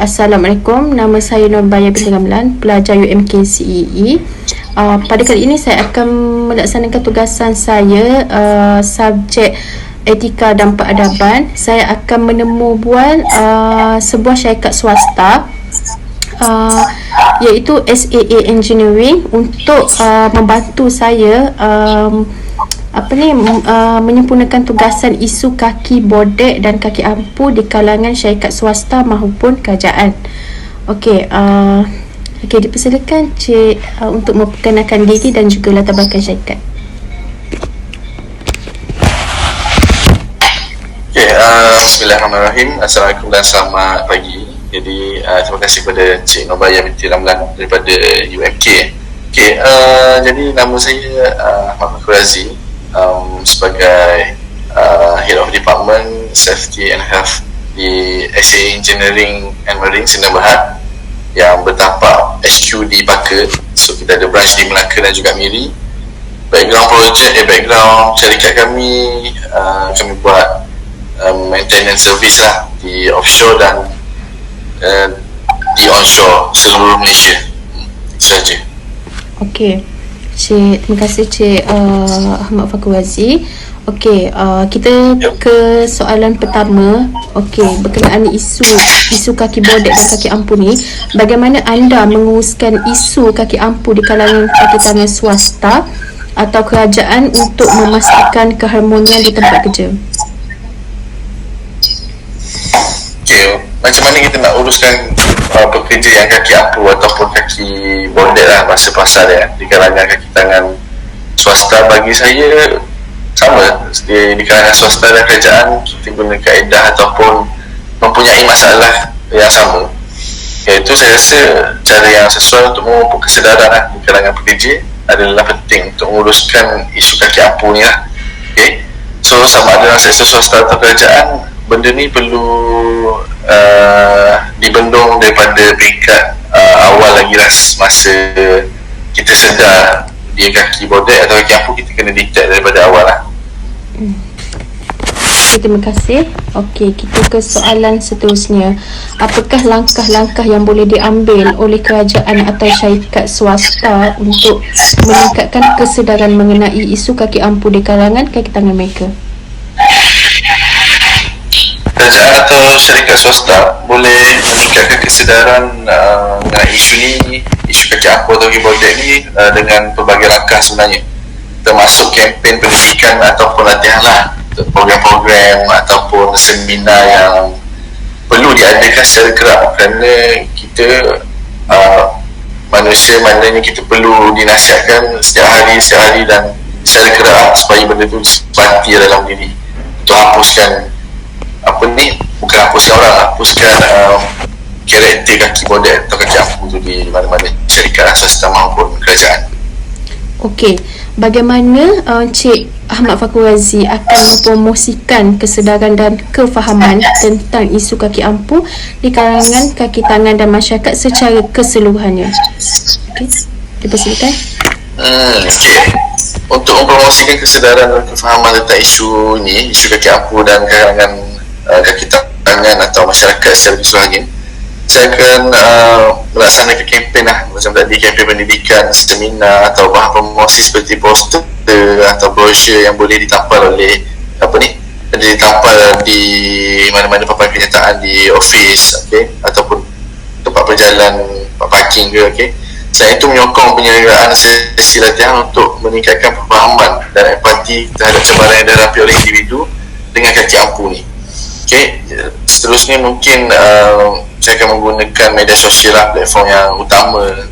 Assalamualaikum. Nama saya Nurbaya binti Gamlan, pelajar UMK CEE. Pada kali ini saya akan melaksanakan tugasan saya subjek etika dan peradaban. Saya akan menemubual sebuah syarikat swasta iaitu SAA Engineering untuk membantu saya menyempurnakan tugasan isu kaki bodek dan kaki ampu di kalangan syarikat swasta maupun kerajaan. Okey, dipersilakan Cik untuk memperkenalkan diri dan juga latar belakang syarikat. Okey, bismillahirrahmanirrahim. Assalamualaikum dan selamat pagi. Jadi terima kasih kepada Cik Nurbaya binti Ramlan daripada UMK. Okey, jadi nama saya Ahmad Fakhur Razi, sebagai Head of Department Safety and Health di SAA Engineering and Marine Sdn Bhd yang bertapak HQ di Paker. So kita ada branch di Melaka dan juga Miri. Background syarikat kami, kami buat maintenance service lah di offshore dan di onshore seluruh Malaysia. Itu saja. Okey, Cik, terima kasih Cik Ahmad Fakhur Razi. Okey, kita ke soalan pertama. Okey, berkenaan isu kaki bodek dan kaki ampu ni, bagaimana anda menguruskan isu kaki ampu di kalangan kaki tangan swasta atau kerajaan untuk memastikan keharmonian di tempat kerja? Okey, macam mana kita nak uruskan pekerja yang kaki ampu ataupun kaki bodek lah bahasa pasar dia di kalangan kaki tangan swasta? Bagi saya sama, di kalangan swasta dan kerajaan kita guna kaedah ataupun mempunyai masalah yang sama, iaitu saya rasa cara yang sesuai untuk memupuk kesedaran lah di kalangan pekerja adalah penting untuk menguruskan isu kaki ampu ni lah. Okay? So sama ada dalam sektor swasta atau kerajaan, benda ni perlu dibendung daripada peringkat awal lagi lah. Masa kita sedar dia kaki bodek atau kaki ampu, kita kena detect daripada awal lah. Okay, terima kasih. Okey, kita ke soalan seterusnya. Apakah langkah-langkah yang boleh diambil oleh kerajaan atau syarikat swasta untuk meningkatkan kesedaran mengenai isu kaki ampu di kalangan kaki tangan mereka? Kerajaan atau syarikat swasta boleh meningkatkan kesedaran mengenai isu ni, isu kaki ampu atau kaki bodek ni dengan pelbagai langkah sebenarnya, termasuk kempen pendidikan ataupun latihan lah, program-program ataupun seminar yang perlu diadakan secara kerap, kerana kita manusia maknanya kita perlu dinasihatkan setiap hari dan secara kerap supaya benda tu sepati dalam diri, untuk hapuskan bukan hapuskan orang, hapuskan karakter kaki bodek atau kaki ampu tu di mana-mana syarikat swasta maupun kerajaan. Okey, bagaimana Cik Ahmad Fakhur Razi akan mempromosikan kesedaran dan kefahaman tentang isu kaki ampu di kalangan kaki tangan dan masyarakat secara keseluruhannya? Okey, dipersilakan. Okey, untuk mempromosikan kesedaran dan kefahaman tentang isu ni, isu kaki ampu dan kalangan kaki tangan atau masyarakat secara keseluruhannya, saya akan melaksanakan kempen lah, macam tadi kempen pendidikan, seminar atau bahan promosi seperti poster atau brosur yang boleh ditampal oleh ditampal di mana-mana papan kenyataan di office, ataupun tempat berjalan, tempat parking ke. Selain itu, menyokong penyelenggaraan sesi latihan untuk meningkatkan pemahaman dan empati terhadap cabaran yang dihadapi oleh individu dengan kaki ampu ni. Seterusnya mungkin saya akan menggunakan media sosial lah, platform yang utama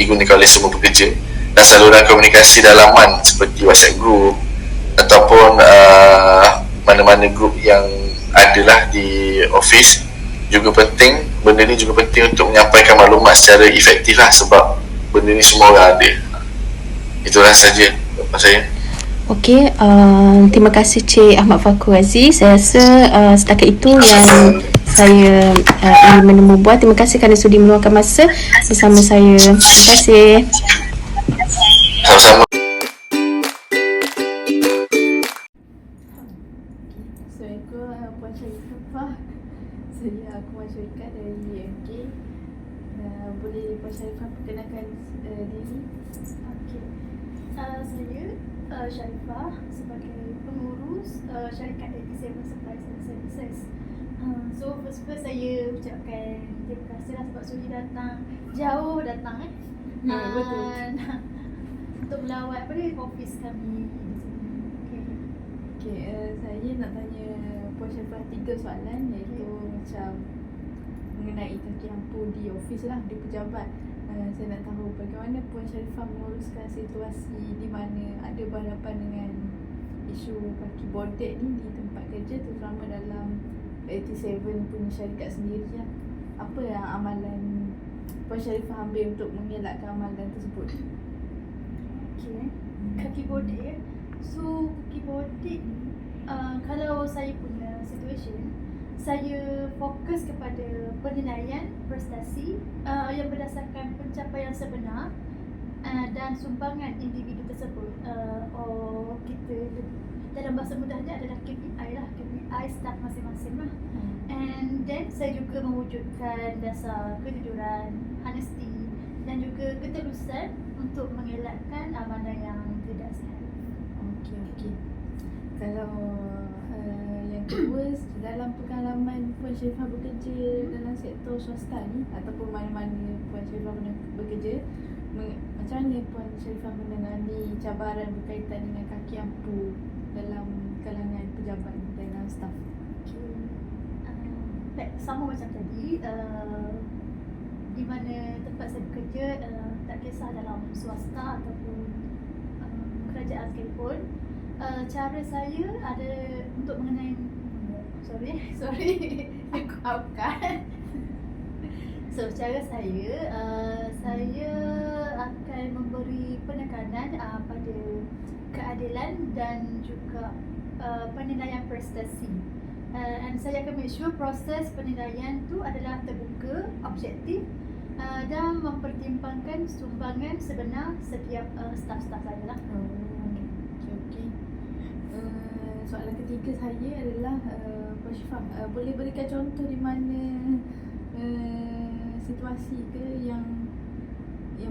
digunakan oleh semua pekerja, dan saluran komunikasi dalaman seperti WhatsApp group ataupun mana-mana group yang adalah di office juga penting. Benda ni juga penting untuk menyampaikan maklumat secara efektif lah, sebab benda ni semua orang ada. Itulah saja jawapan saya. Okey, terima kasih Cik Ahmad Fakhur Razi. Saya rasa setakat itu yang saya ingin menemubual. Terima kasih kerana sudi meluangkan masa bersama saya. Terima kasih. Sama-sama. Assalamualaikum, Puan Syarifah. Saya Puan Puan Syarifah dari UMK. Boleh Puan Syarifah perkenalkan diri? Okey. Saya Syarifah sebagai pengurus syarikat 87 Supplies and Services. So first saya ucapkan terima kasih lah sebab sudi datang, jauh datang Betul. untuk melawat office kami di sini. Okey, saya nak tanya Puan Syarifah 3 soalan, iaitu macam mengenai kaki lampu di office lah, di pejabat. Saya nak tahu bagaimana Puan Syarifah menguruskan situasi di mana ada berhadapan dengan isu kaki bodek ni di tempat kerja, terutama dalam 87 punya syarikat sendiri lah. Apa yang amalan Puan Syarifah ambil untuk mengelakkan amalan tersebut? Okey. Kaki bodek. So kaki bodek ni kalau saya punya situation, saya fokus kepada penilaian prestasi yang berdasarkan pencapaian sebenar dan sumbangan individu tersebut. Kita dalam bahasa mudahnya adalah KPI lah, KPI staff masing-masing lah. And then saya juga mewujudkan dasar kejujuran, honesty dan juga ketulusan untuk mengelakkan amalan yang tidak sihat. Okey. Kalau yang kedua, dalam pengalaman Puan Syarifah bekerja dalam sektor swasta ni ataupun mana-mana Puan Syarifah pernah bekerja, macam mana Puan Syarifah menangani cabaran berkaitan dengan kaki ampu dalam kalangan pejabat dan staf? Sama macam tadi, di mana tempat saya bekerja, tak kisah dalam swasta ataupun kerajaan sekalipun, cara saya ada untuk mengenai sorry aku maafkan. So cara saya akan memberi penekanan pada keadilan dan juga penilaian prestasi. And saya akan make sure proses penilaian tu adalah terbuka, objektif dan mempertimbangkan sumbangan sebenar setiap staf-staf saya lah. Okey. Soalan ketiga saya adalah Puan Syarifah, boleh berikan contoh di mana situasi ke yang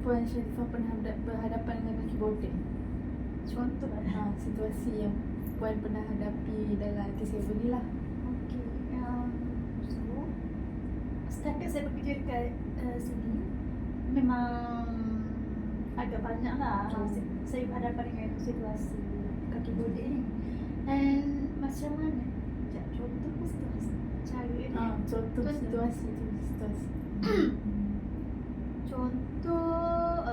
Puan Syarifah pernah berhadapan dengan kaki bodek? Contoh situasi yang Puan pernah hadapi dalam kes ni lah. Okey. So setakat saya bekerja dekat sini, memang agak banyak lah saya berhadapan dengan situasi kaki bodek ni. And macam mana? Contoh situasi, cara dia. Contoh situasi. Contoh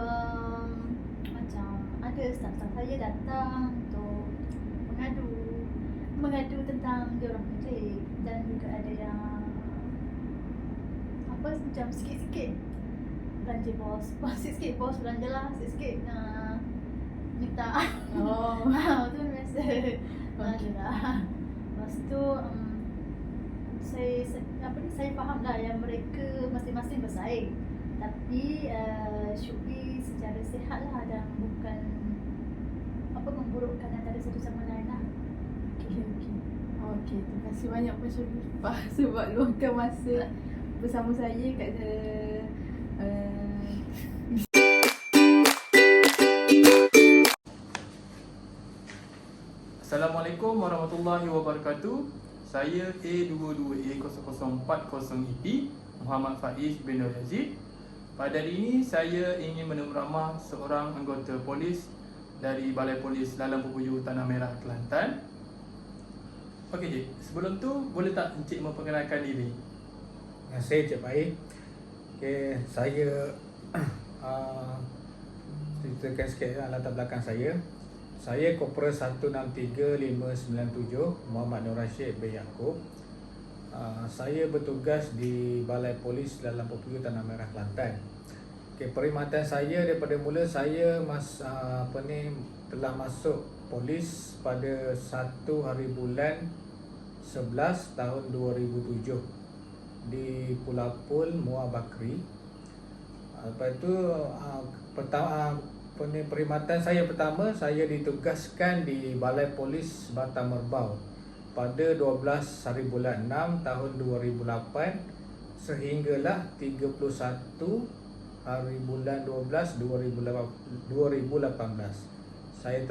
macam ada staf-staf saya datang untuk mengadu tentang dia orang projek, dan juga ada yang macam sikit-sikit belanja bos sikit-sikit bos belanja lah sikit-sikit minta tu biasa. Lepas tu saya faham lah yang mereka masing-masing bersaing, tapi should be secara sihat lah dan bukan memburukkan antara satu sama lain lah. Okey, terima kasih banyak Puan Syarifah sebab luangkan masa bersama saya kat Assalamualaikum warahmatullahi wabarakatuh. Saya A22A040EP Muhammad Faiz bin Nur Yazid. Pada hari ini saya ingin meneramah seorang anggota polis dari Balai Polis Lalang Pepuyuh Tanah Merah, Kelantan. Okey Cik, sebelum tu boleh tak Encik memperkenalkan diri? Terima kasih Cik Baik. Okay, saya ceritakan sikit latar belakang saya. Saya Kopra 163597 Muhammad Nur Rashid bin Yaakob. Saya bertugas di Balai Polis Lalang Pepuyuh Tanah Merah, Kelantan. Okay, perkhidmatan saya daripada mula saya telah masuk polis pada 1 hari bulan 11 tahun 2007 di Pulapul Muar Bakri. Lepas itu perkhidmatan saya pertama, saya ditugaskan di Balai Polis Batam Merbau pada 12 hari bulan 6 tahun 2008 sehinggalah 31 hari bulan 12 2018. Saya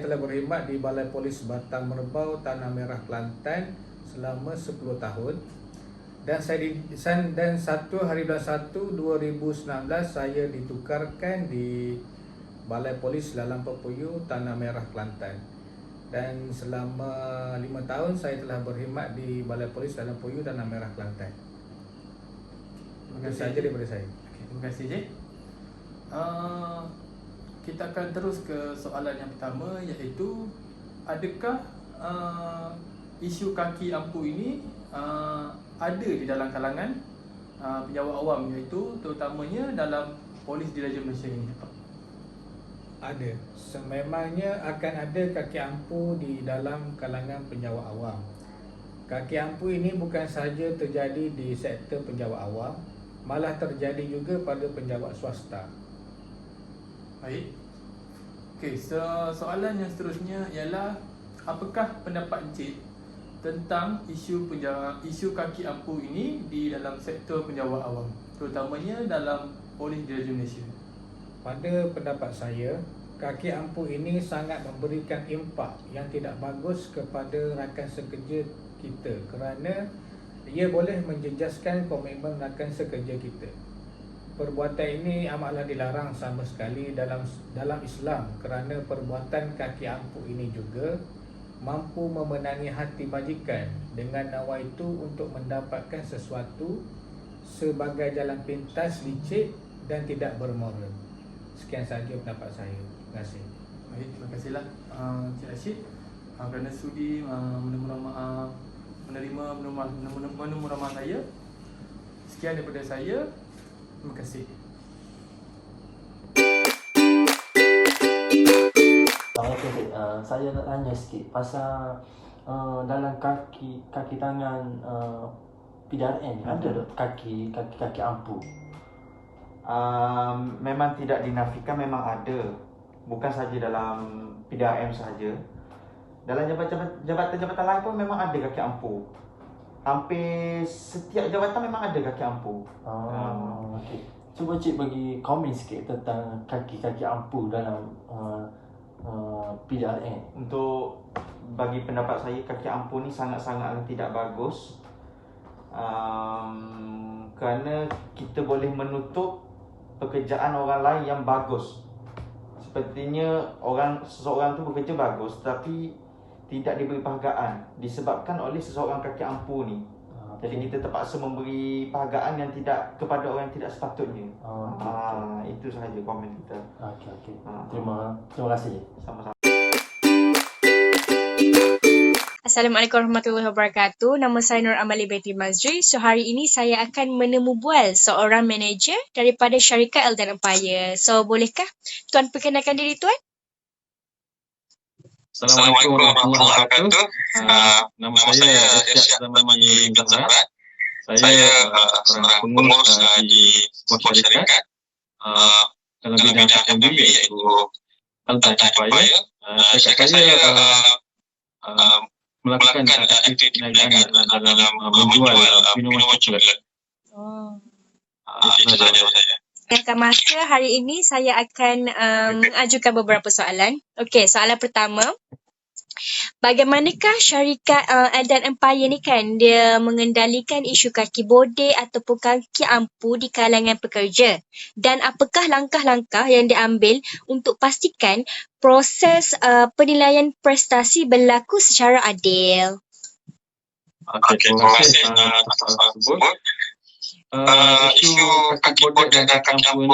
telah berkhidmat di Balai Polis Batang Merbau Tanah Merah Kelantan selama 10 tahun. Dan 1 hari bulan 1 2019 saya ditukarkan di Balai Polis Lalang Pepuyu Tanah Merah Kelantan. Dan selama 5 tahun saya telah berkhidmat di Balai Polis Lalang Pepuyu Tanah Merah Kelantan. Itu saja daripada saya. Okay, terima kasih Jay. Kita akan terus ke soalan yang pertama, iaitu adakah isu kaki ampu ini ada di dalam kalangan penjawat awam, iaitu terutamanya dalam Polis Diraja Malaysia ini? Ada. Sememangnya akan ada kaki ampu di dalam kalangan penjawat awam. Kaki ampu ini bukan sahaja terjadi di sektor penjawat awam, malah terjadi juga pada penjawat swasta. Baik. Okey, soalan yang seterusnya ialah, apakah pendapat Encik tentang isu kaki ampu ini di dalam sektor penjawat awam, terutamanya dalam Polis Diraja Malaysia? Pada pendapat saya, kaki ampu ini sangat memberikan impak yang tidak bagus kepada rakan sekerja kita, kerana ia boleh menjejaskan komitmen rakan sekerja kita. Perbuatan ini amatlah dilarang sama sekali dalam Islam, kerana perbuatan kaki ampu ini juga mampu memenangi hati majikan dengan nawa itu untuk mendapatkan sesuatu sebagai jalan pintas licik dan tidak bermoral. Sekian sahaja pendapat saya. Terima kasih. Baik, terima kasihlah Encik Rashid kerana sudi menerima menu ramah saya. Sekian daripada saya. Terima kasih. Okay, saya nak tanya sikit pasal dalam kaki tangan PDRN ada kaki ampu. Memang tidak dinafikan, memang ada. Bukan saja dalam PDRM sahaja. Dalam jabatan-jabatan lain pun memang ada kaki ampu. Hampir setiap jabatan memang ada kaki ampu. Okay. Cuba cik bagi komen sikit tentang kaki ampu dalam PDRN. Untuk bagi pendapat saya, kaki ampu ni sangat-sangat tidak bagus. Kerana kita boleh menutup pekerjaan orang lain yang bagus. Sepertinya seseorang tu bekerja bagus tapi tidak diberi penghargaan disebabkan oleh seseorang kaki ampu ni. Jadi kita terpaksa memberi penghargaan yang tidak kepada orang yang tidak sepatutnya. Itu sahaja komen kita. Okey. Terima kasih. Sama-sama. Assalamualaikum warahmatullahi wabarakatuh. Nama saya Nur Amali Binti Mazri. So hari ini saya akan menemu bual seorang manager daripada syarikat Eldon Empire. So bolehkah Tuan perkenalkan diri Tuan? Assalamualaikum warahmatullahi wabarakatuh. Nama saya Irsyad Zaman Mani Zahra. Saya seorang pengurus di sebuah syarikat dalam bidang F&B iaitu Eldon Empire. Syarikat saya melakukan aktiviti perniagaan dalam menjual minuman coklat. Itu sahaja saya. Akan masa hari ini saya akan mengajukan beberapa soalan. Okey, soalan pertama. Bagaimanakah syarikat Eldon Empire ni kan dia mengendalikan isu kaki bodek ataupun kaki ampu di kalangan pekerja? Dan apakah langkah-langkah yang diambil untuk pastikan proses penilaian prestasi berlaku secara adil? Okey, terima kasih atas soalan tersebut. Isu kaki bodek dan kaki ampu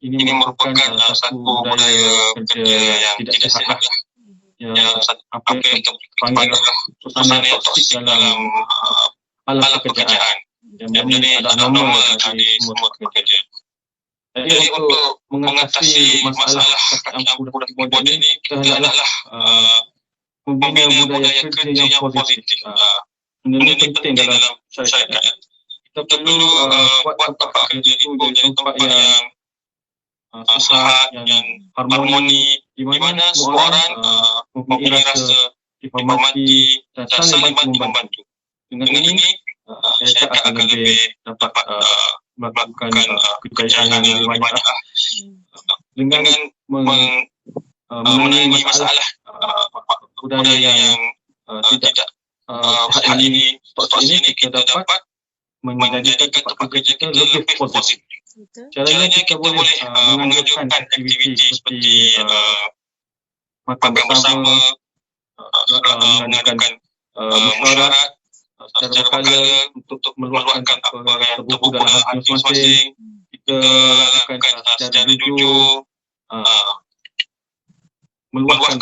ini merupakan satu budaya kerja yang tidak sihat, yang apa yang kita panggil suasana toksik dalam alam pekerjaan, yang ini adalah normal bagi semua pekerja. Jadi untuk mengatasi masalah kaki ampu dan kaki bodek ini, kita hendaklah membina budaya kerja yang positif. Benda ini penting dalam syarikat. Kita perlu buat tempat kerja itu jadi tempat yang sihat, yang harmoni, di mana semua orang mempunyai rasa dihormati dan saling bantu-membantu. Dengan ini, syarikat akan lebih dapat melakukan kejayaan yang lebih banyak dengan menangani masalah budaya yang tidak sihat ini, toksik ini, kita dapat menjadikan tempat kerja kita lebih positif. Caranya kita boleh mengajukan aktiviti seperti makan bersama, mengadakan mesyuarat secara berkala untuk meluahkan apa yang terbuku dalam hati masing-masing. Kita lakukan secara jujur, meluahkan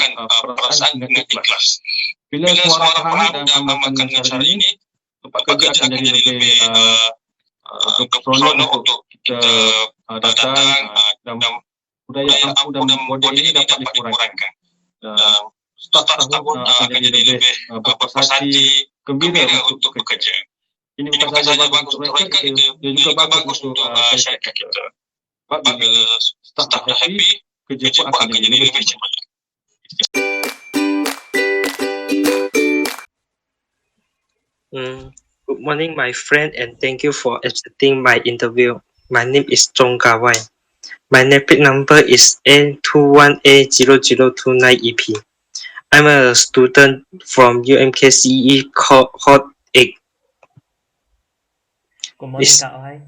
perasaan dengan ikhlas. Bila semua orang faham dan amalkan cara ini, tempat kerja akan jadi lebih seronok untuk kita datang, dan budaya ampuh dan bodek ini dapat dikurangkan. Staf pun akan jadi lebih berpuas hati, gembira untuk bekerja. Ini bukan sahaja bagus untuk mereka, dia juga bagus untuk syarikat kita. Sebab bila staf dah happy, kerja pun akan jadi lebih cepat. Good morning, my friend, and thank you for accepting my interview. My name is Chong Kawai. My NAPIC number is N21A0029EP. I'm a student from UMKCE Cohort 8. Good morning, Kawai.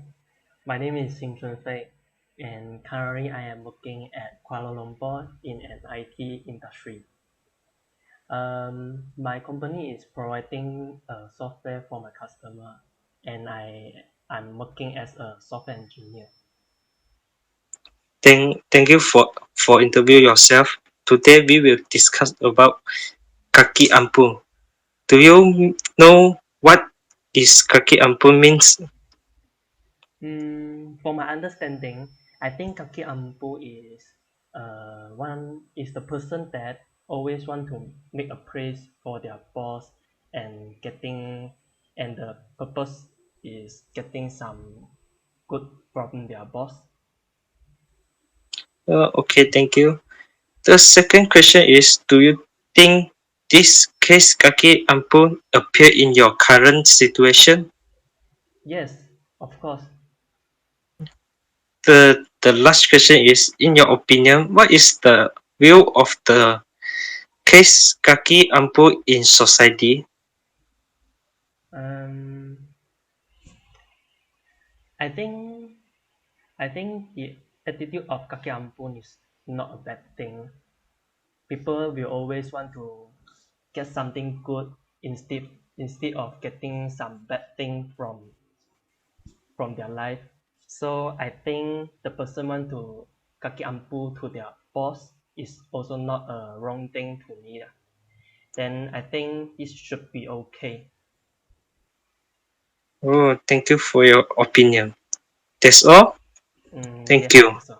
My name is Sing Chun Fei, and currently I am working at Kuala Lumpur in an IT industry. My company is providing software for my customer, and I'm working as a software engineer. Thank you for interview yourself. Today we will discuss about kaki ampuh. Do you know what is kaki ampuh means? For my understanding, I think kaki ampuh is the person that always want to make a praise for their boss and the purpose is getting some good from their boss. Okay, thank you. The second question is, do you think this case kaki ampuh appear in your current situation? Yes, of course. The last question is, in your opinion, what is the view of the case kaki ampuh in society? I think the attitude of kaki ampuh is not a bad thing. People will always want to get something good instead of getting some bad thing from their life. So I think the person want to kaki ampuh to their boss is also not a wrong thing to me. Then I think this should be okay. Oh, thank you for your opinion. That's all. Thank you. So.